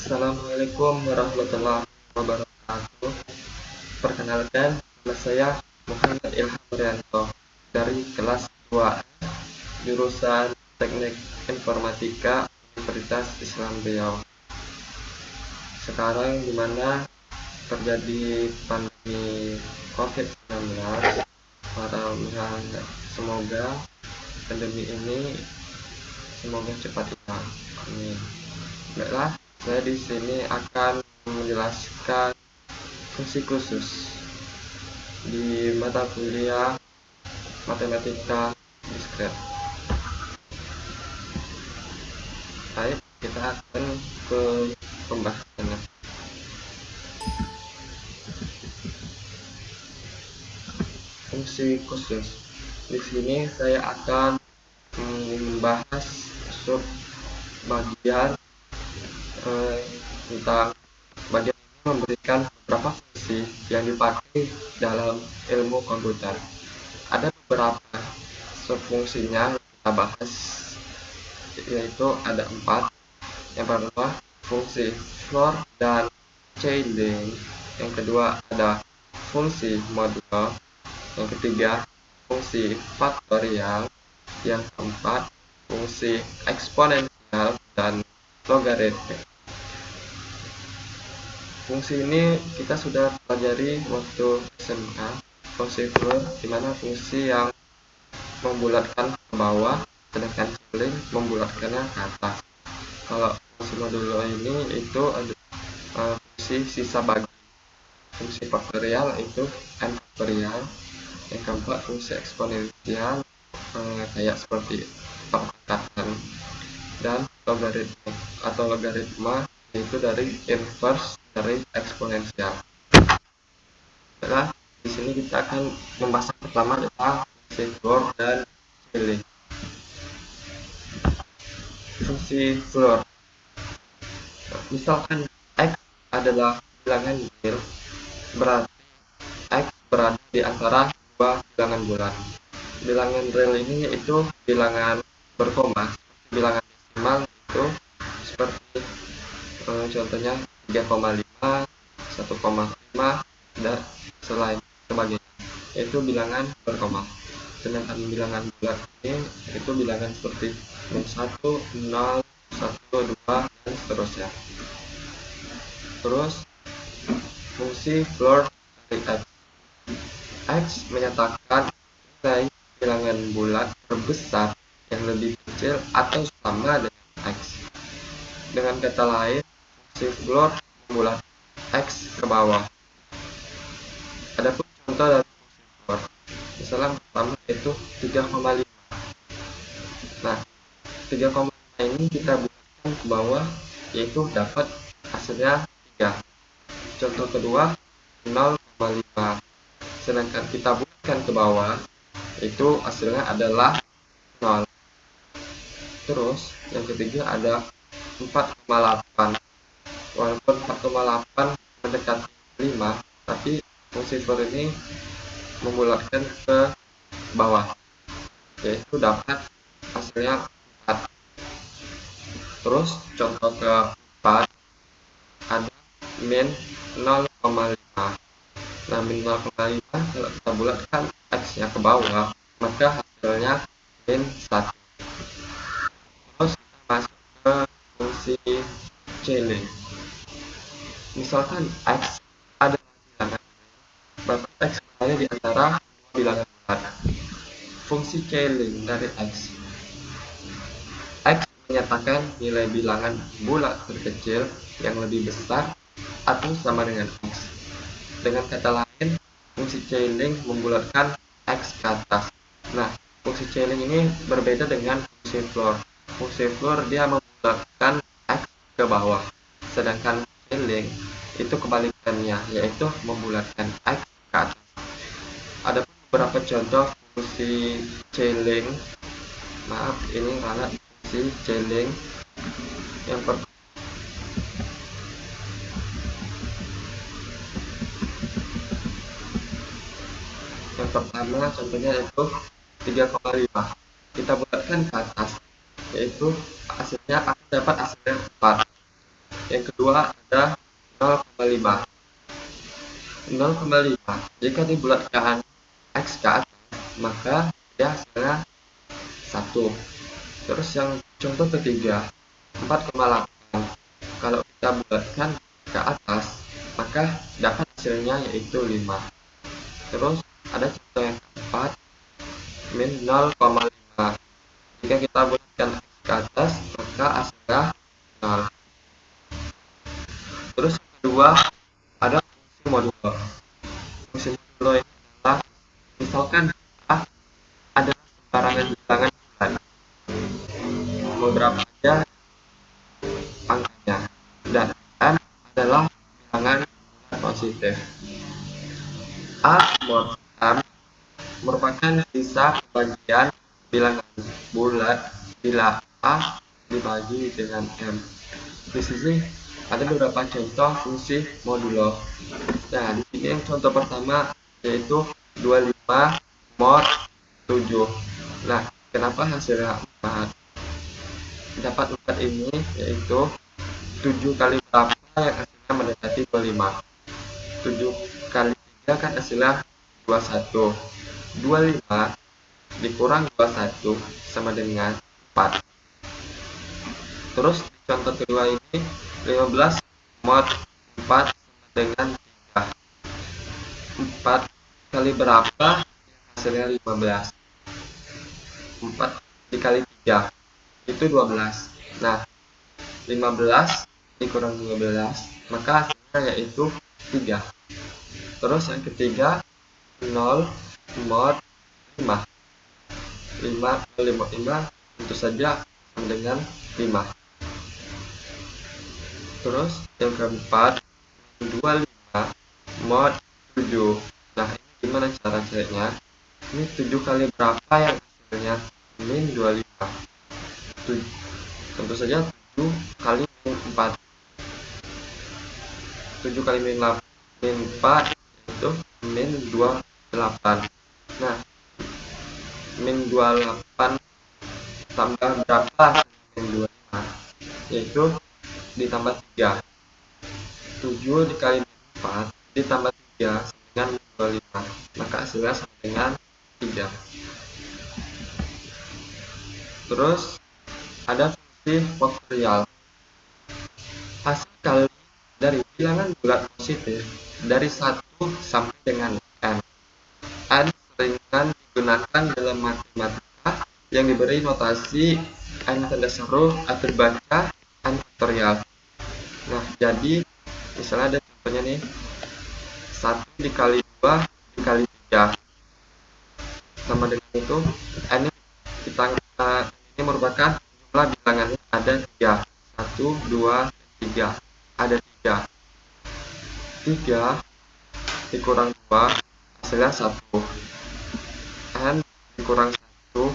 Assalamualaikum warahmatullahi wabarakatuh. Perkenalkan, nama saya Muhammad Ilham Rianto dari kelas 2 jurusan Teknik Informatika Universitas Islam Riau. Sekarang di mana terjadi pandemi COVID-19, semoga pandemi ini cepat hilang. Amin. Baiklah, saya di sini akan menjelaskan fungsi khusus di mata kuliah matematika diskret. Baik, kita akan ke pembahasannya. Fungsi khusus. Di sini saya akan membahas sub bagian tentang bagian ini memberikan beberapa fungsi yang dipakai dalam ilmu komputer. Ada beberapa subfungsinya yang kita bahas, yaitu ada 4. Yang pertama, fungsi floor dan shading. Yang kedua, ada fungsi modulo. Yang ketiga, fungsi faktorial. Yang keempat, fungsi eksponensial dan logaritmik. Fungsi ini kita sudah pelajari waktu SMK, fungsi floor, dimana fungsi yang membulatkan ke bawah, sedangkan shading membulatkannya ke atas. Kalau fungsi modulo ini itu ada fungsi sisa bagi. Fungsi faktorial itu n faktorial. Yang keempat, fungsi eksponensial kayak seperti pengangkatan, dan logaritmik atau logaritma yaitu dari inverse dari eksponensial. Setelah di sini kita akan membahas pertama tentang fungsi floor dan shading. Fungsi floor, misalkan x adalah bilangan real, berarti x berada di antara dua bilangan bulat. Bilangan real ini yaitu bilangan berkoma. Bilangan desimal itu seperti contohnya 3,5, 1,5 dan sebagainya, yaitu bilangan berkoma. Sedangkan bilangan bulat ini itu bilangan seperti 1, 0, 1, 2 dan seterusnya. Terus fungsi floor dari x menyatakan nilai bilangan bulat terbesar yang lebih kecil atau sama dengan x. Dengan kata lain, fungsi floor membulat x ke bawah. Adapun contoh dari fungsi floor, misalnya pertama itu 3,5. Nah, 3,5 ini kita bulatkan ke bawah, yaitu dapat hasilnya 3. Contoh kedua 0,5. Sedangkan kita bulatkan ke bawah, itu hasilnya adalah 0. Terus yang ketiga ada 4,8. Walaupun 4,8 mendekati 5, tapi fungsi floor ini membulatkan ke bawah, yaitu dapat hasilnya 4. Terus contoh keempat ada min 0,5. Nah, min 0,5 kalau kita bulatkan x nya ke bawah, maka hasilnya min 1. Terus kita masuk ke fungsi shading. Misalkan x adalah bilangan, berarti x berada di antara dua bilangan bulat. Fungsi shading dari x menyatakan nilai bilangan bulat terkecil yang lebih besar atau sama dengan x. Dengan kata lain, fungsi shading membulatkan x ke atas. Nah, fungsi shading ini berbeda dengan fungsi floor. Fungsi floor dia membulatkan x ke bawah, sedangkan shading itu kebalikannya, yaitu membulatkan x ke atas. Ada beberapa contoh fungsi shading. Maaf, ini karena fungsi shading yang pertama contohnya yaitu 3,5. Kita bulatkan ke atas, yaitu hasilnya akan dapat hasilnya 4. Yang kedua ada 0,5. 0,5 jika dibulatkan X ke atas maka dia hasilnya 1. Terus yang contoh ketiga 4,8. Kalau kita bulatkan ke atas maka dapat hasilnya yaitu 5. Terus ada contoh yang keempat min 0,5. Jika kita bulatkan X ke atas maka hasilnya 0. Terus yang kedua ada fungsi modulo. Fungsi modulo ini adalah misalkan A adalah sembarangan bilangan bulat, mau berapa aja angkanya, dan N adalah bilangan bulat positif. A mod M merupakan sisa pembagian bilangan bulat bila A dibagi dengan M. Di sini ada beberapa contoh fungsi modulo. Nah, di sini yang contoh pertama yaitu 25 mod 7. Nah, kenapa hasilnya 4? Dapat 4 ini yaitu 7 kali berapa yang hasilnya mendekati 25. 7 kali 3 kan hasilnya 21. 25 dikurang 21 sama dengan 4. Terus di contoh kedua ini 15 mod 4 sama dengan 3. 4 kali berapa hasilnya 15. 4 dikali 3 itu 12. Nah, 15 dikurang 12 maka hasilnya yaitu 3. Terus yang ketiga 0 mod 5. 5 tentu saja sama dengan 5. Terus yang keempat 25 mod 7. Nah, ini gimana cara caranya? Ini 7 kali berapa yang hasilnya min 25. Tentu saja 7 kali min 4. 7 kali min 4 itu min 28. Nah, min 28 tambah berapa min 25 yaitu ditambah 3. 7 dikali min 4 ditambah 3 sama dengan min 25 maka hasilnya sama dengan 3. Terus ada fungsi faktorial. Hasil kali dari bilangan bulat positif dari 1 sampai dengan n. N seringan digunakan dalam matematika yang diberi notasi n tanda seru atau dibaca n faktorial. Nah, jadi misalnya ada contohnya nih 1 dikali 2 dikali 3 sama dengan itu n ini merupakan jumlah bilangannya ada 3. 1, 2, 3 ada 3. 3 dikurang 2 hasilnya 1. N dikurang 1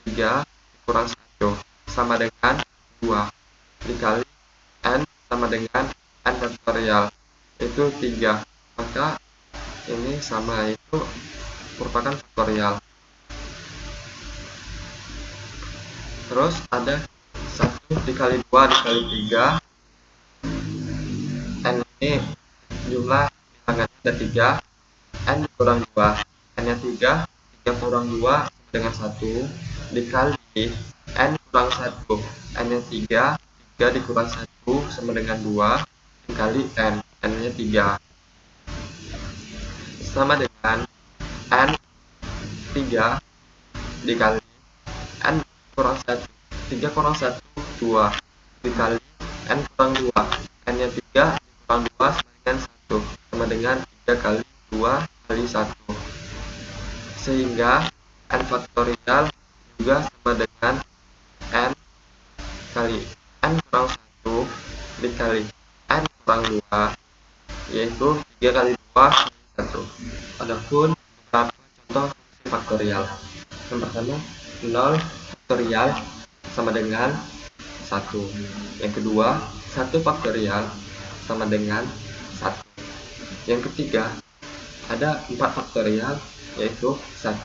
3 dikurang 1 sama dengan 2 dikali N sama dengan N faktorial itu 3. Maka ini sama itu merupakan faktorial. Terus ada 1 dikali 2 dikali 3. N ini jumlah bilangannya ada 3. N dikurang 2 N nya 3 kurang 2 sama dengan 1 dikali N kurang 1 N nya 3 dikurang 1 sama dengan 2 dikali N nya 3 sama dengan N 3 dikali N kurang 1 3 kurang 1 2 dikali N kurang 2 N nya 3 dikurang 2 sama dengan 1 sama dengan 3 kali 2 kali 1 sehingga N faktorial juga sama dengan N kali N kurang 1 dikali N kurang 2 yaitu 3 kali 2 kali 1. Adapun beberapa contoh fungsi faktorial. Yang pertama 0 faktorial sama dengan 1. Yang kedua 1 faktorial sama dengan 1. Yang ketiga ada 4 faktorial yaitu 1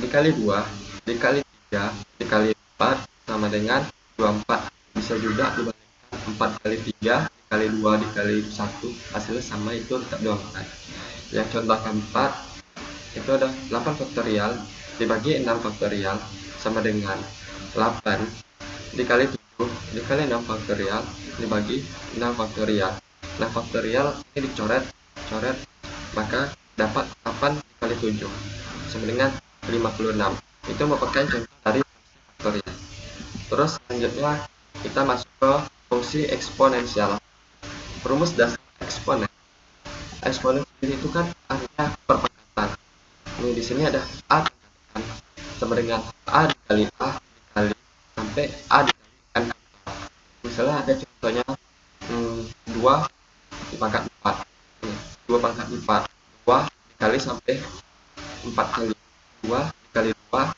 dikali 2 dikali 3 dikali 4 sama dengan 24. Bisa juga dibandingkan 4 kali 3 dikali 2 dikali 1 hasilnya sama, itu tetap 24. Yang contoh keempat itu ada 8 faktorial dibagi 6 faktorial sama dengan 8 dikali 7 dikali 6 faktorial dibagi 6 faktorial. Nah, faktorial ini dicoret, maka dapat 8 dikali 7 sama dengan 56. Itu merupakan contoh dari faktorial. Terus selanjutnya kita masuk ke fungsi eksponensial. Rumus dasar eksponen. Eksponen itu kan artinya perpangkatan. Ini di sini ada a sama dengan a dikali a dikali sampai a dikali n. Misalnya ada contohnya 2 di pangkat 4. 2 pangkat 4. 2 dikali sampai 4 kali. 2 dikali 2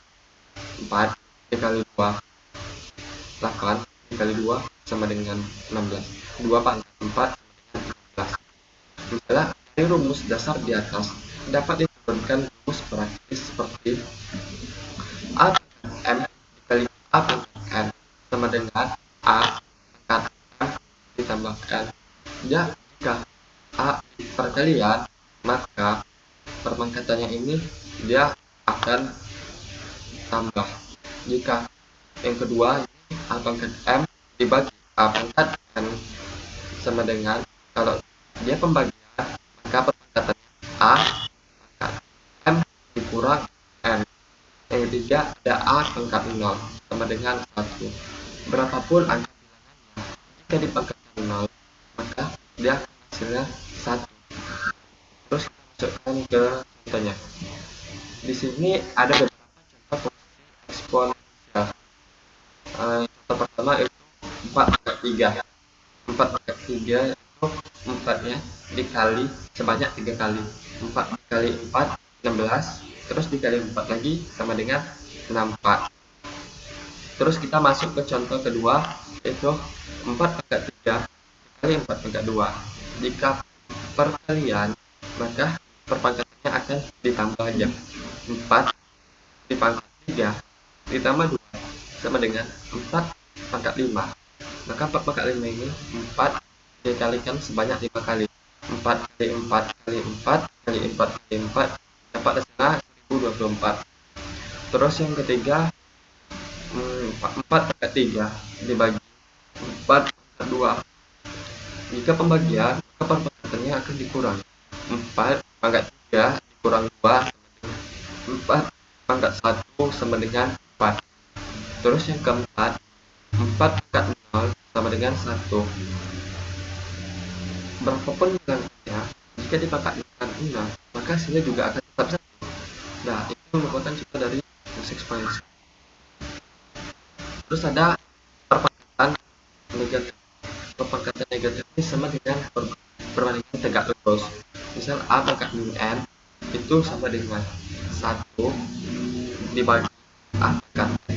4 dikali 2 8 dikali 2 sama dengan 16. 2 pangkat 4 sama dengan 16. Misalnya dari rumus dasar di atas dapat diturunkan rumus praktis seperti a pangkat m dikali a pangkat n sama dengan a pangkat m ditambah n. Ya, jika a perkalian, maka perpangkatannya ini dia akan tambah. Jika yang kedua a pangkat m dibagi a pangkat n sama dengan, kalau dia pembagian, maka perpangkatannya a pangkat m dikurang n. Yang ketiga ada a pangkat 0 sama dengan 1. Berapapun angka bilangannya, jika dipangkatkan 0, maka dia hasilnya 1. Terus kita masukkan ke contohnya. Di sini ada beberapa contoh fungsi eksponensial. Contoh pertama itu 4 pangkat 3. 4 pangkat 3 itu 4-nya dikali sebanyak 3 kali. 4 dikali 4 16, terus dikali 4 lagi sama dengan 64. Terus kita masuk ke contoh kedua, yaitu 4 pangkat 3 dikali 4 pangkat 2. Jika perkalian, maka perpangkatannya akan ditambah aja. 4 dipangkat 3 ditambah 2 sama dengan 4 pangkat 5. Maka 4 pangkat 5 ini 4 dikalikan sebanyak 5 kali. 4 kali 4 kali 4 kali 4 kali 4 dapat hasilnya 1024. Terus yang ketiga 4 pangkat 3 dibagi 4 pangkat 2. Jika pembagian, maka perpangkatannya akan dikurangi. 4 pangkat 3 dikurang 2 sama dengan 4 pangkat 1 sama dengan 4. Terus yang keempat 4 pangkat 0 sama dengan 1. Berapapun bilangannya, jika dipangkat dengan 0, maka hasilnya juga akan tetap 1. Nah, itu merupakan contoh dari fungsi eksponensial. Terus ada perpangkatan negatif. Perpangkatan negatif ini sama dengan perbandingan tegak lurus. Misal a pangkat min n itu sama dengan 1 dibagi a pangkat n.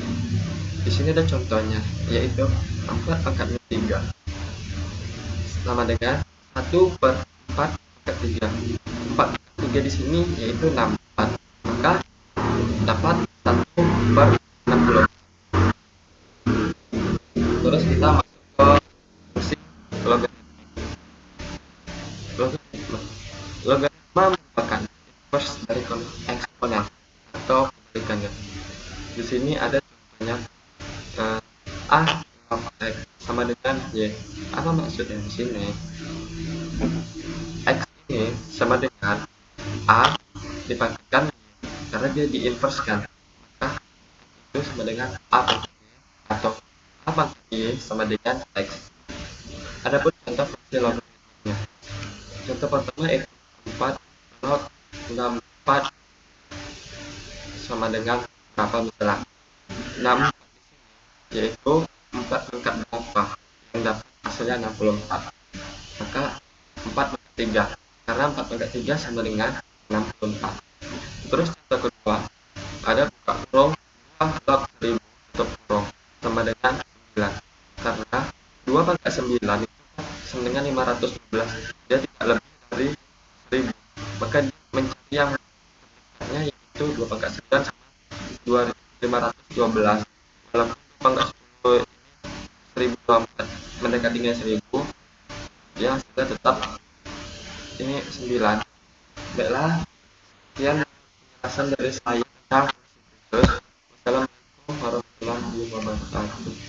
Di sini ada contohnya, yaitu 4 pangkat min 3 sama dengan 1 per 4 pangkat 3. 4 pangkat 3 di sini yaitu 64, maka dapat 1 per 60. Terus kita masuk ke fungsi logaritma. Logaritma merupakan inverse dari eksponen atau kebalikannya. Di sini ada contohnya a x sama dengan y. Apa maksudnya di sini? X ini sama dengan a dipangkatkan y, karena dia diinverskan, maka itu sama dengan a pangkat y atau a pangkat y sama dengan x. Adapun contoh fungsi logaritmanya, contoh pertama x 4 64 sama dengan berapa, misalnya 6 yaitu 4 pangkat berapa yang dapat hasilnya 64, maka 4 pangkat 3, karena 4 pangkat 3 sama dengan 64. Terus contoh kedua ada buka kurung 2 log 1000 tutup kurung sama dengan 9, karena 2 pangkat 9 itu sama dengan 512, dia tidak lebih dari 1000, maka dia mencari yang terdekatnya, yaitu 2 pangkat 9 sama 512. Walaupun 2 pangkat 10 ini 1024 mendekatinya 1000, ya sudah tetap ini 9. Baiklah, sekian penjelasan dari saya tentang fungsi khusus. Wassalamualaikum warahmatullahi wabarakatuh.